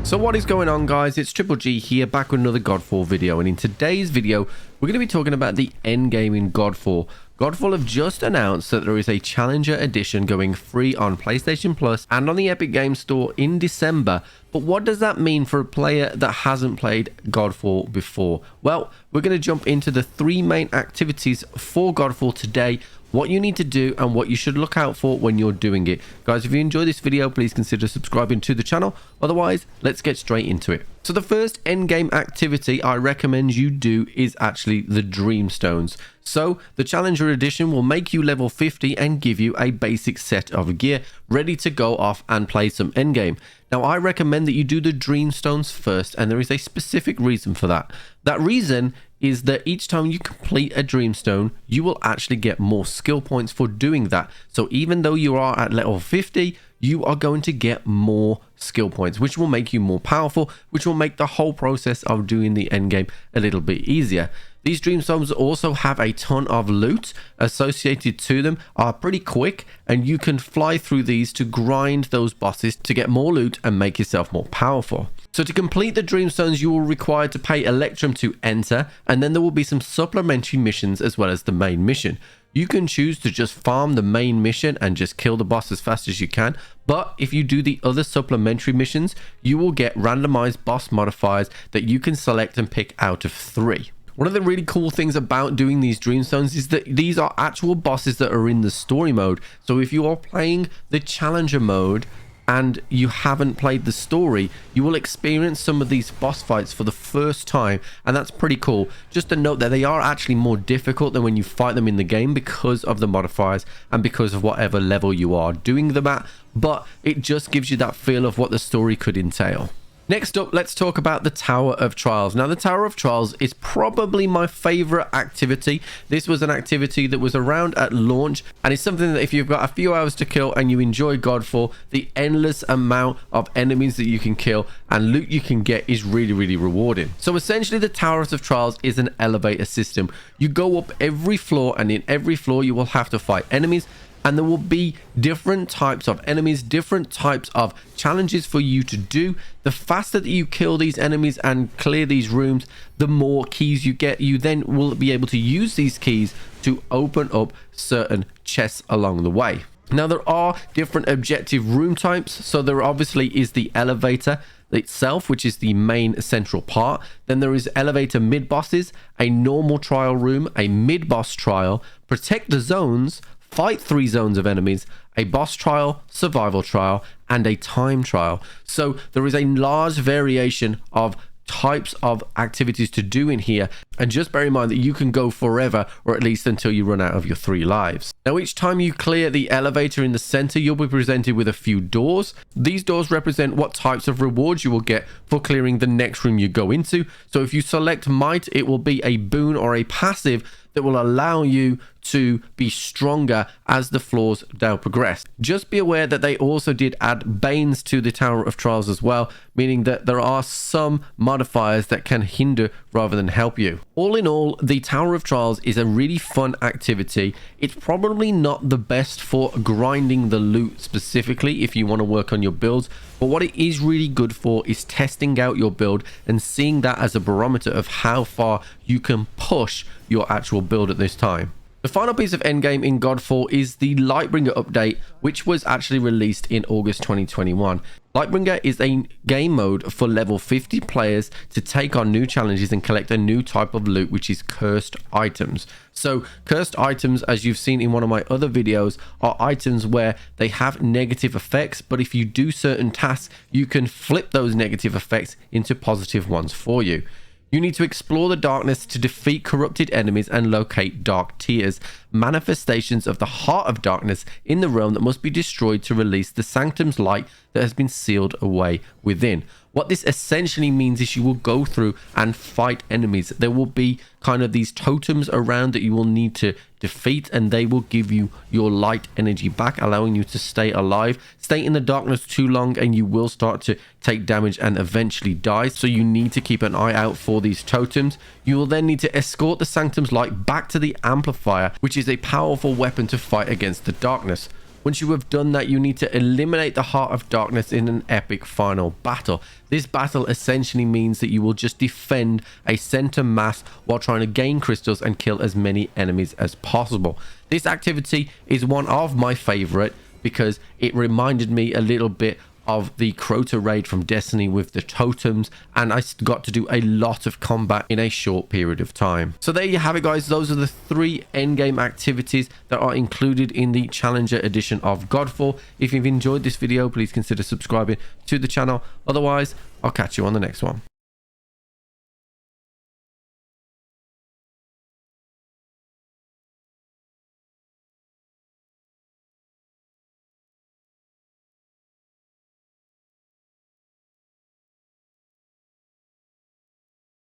So what is going on, guys? It's Triple G here, back with another Godfall video, and in today's video we're going to be talking about the endgame in Godfall. Godfall have just announced that there is a Challenger Edition going free on PlayStation Plus and on the Epic Games Store in December. But what does that mean for a player that hasn't played Godfall before? Well, we're going to jump into the three main activities for Godfall today, what you need to do and what you should look out for when you're doing it. Guys, if you enjoy this video, please consider subscribing to the channel. Otherwise, let's get straight into it. So the first endgame activity I recommend you do is actually the Dreamstones. So the Challenger Edition will make you level 50 and give you a basic set of gear ready to go off and play some endgame. Now, I recommend that you do the Dreamstones first, and there is a specific reason for that. That reason is that each time you complete a Dreamstone, you will actually get more skill points for doing that. So even though you are at level 50, you are going to get more skill points, which will make you more powerful, which will make the whole process of doing the endgame a little bit easier. These Dreamstones also have a ton of loot associated to them, are pretty quick, and you can fly through these to grind those bosses to get more loot and make yourself more powerful. So to complete the Dreamstones, you will require to pay Electrum to enter, and then there will be some supplementary missions as well as the main mission. You can choose to just farm the main mission and just kill the boss as fast as you can, but if you do the other supplementary missions, you will get randomized boss modifiers that you can select and pick out of 3. One of the really cool things about doing these Dreamstones is that these are actual bosses that are in the story mode. So if you are playing the Challenger mode and you haven't played the story, you will experience some of these boss fights for the first time, and that's pretty cool. Just a note that they are actually more difficult than when you fight them in the game because of the modifiers and because of whatever level you are doing them at, but it just gives you that feel of what the story could entail. Next up, let's talk about the Tower of Trials. Now, the Tower of Trials is probably my favorite activity. This was an activity that was around at launch, and it's something that if you've got a few hours to kill and you enjoy Godfall, the endless amount of enemies that you can kill and loot you can get is really, really rewarding. So essentially, the Towers of Trials is an elevator system. You go up every floor, and in every floor you will have to fight enemies, and there will be different types of enemies, different types of challenges for you to do. The faster that you kill these enemies and clear these rooms, the more keys you get. You then will be able to use these keys to open up certain chests along the way. Now, there are different objective room types. So there obviously is the elevator itself, which is the main central part. Then there is elevator mid bosses, a normal trial room, a mid boss trial, protect the zones, fight 3 zones of enemies, a boss trial, survival trial, and a time trial. So there is a large variation of types of activities to do in here, and just bear in mind that you can go forever, or at least until you run out of your 3 lives. Now, each time you clear the elevator in the center, you'll be presented with a few doors. These doors represent what types of rewards you will get for clearing the next room you go into. So if you select Might, it will be a boon or a passive that will allow you to be stronger as the floors now progress. Just be aware that they also did add Banes to the Tower of Trials as well, meaning that there are some modifiers that can hinder rather than help you. All in all, the Tower of Trials is a really fun activity. It's probably not the best for grinding the loot specifically if you want to work on your builds, but what it is really good for is testing out your build and seeing that as a barometer of how far you can push your actual build at this time. The final piece of endgame in Godfall is the Lightbringer update, which was actually released in August 2021. Lightbringer is a game mode for level 50 players to take on new challenges and collect a new type of loot, which is cursed items. So cursed items, as you've seen in one of my other videos, are items where they have negative effects, but if you do certain tasks, you can flip those negative effects into positive ones for you. You need to explore the darkness to defeat corrupted enemies and locate dark tears, manifestations of the heart of darkness in the realm that must be destroyed to release the sanctum's light that has been sealed away within. What this essentially means is you will go through and fight enemies. There will be kind of these totems around that you will need to defeat, and they will give you your light energy back, allowing you to stay alive. Stay in the darkness too long and you will start to take damage and eventually die, so you need to keep an eye out for these totems. You will then need to escort the sanctum's light back to the amplifier, which is a powerful weapon to fight against the darkness. Once you have done that, you need to eliminate the Heart of Darkness in an epic final battle. This battle essentially means that you will just defend a center mass while trying to gain crystals and kill as many enemies as possible. This activity is one of my favorite because it reminded me a little bit of the Crota raid from Destiny with the totems, and I got to do a lot of combat in a short period of time. So there you have it, guys. Those are the 3 endgame activities that are included in the Challenger edition of Godfall. If you've enjoyed this video, please consider subscribing to the channel. Otherwise, I'll catch you on the next one.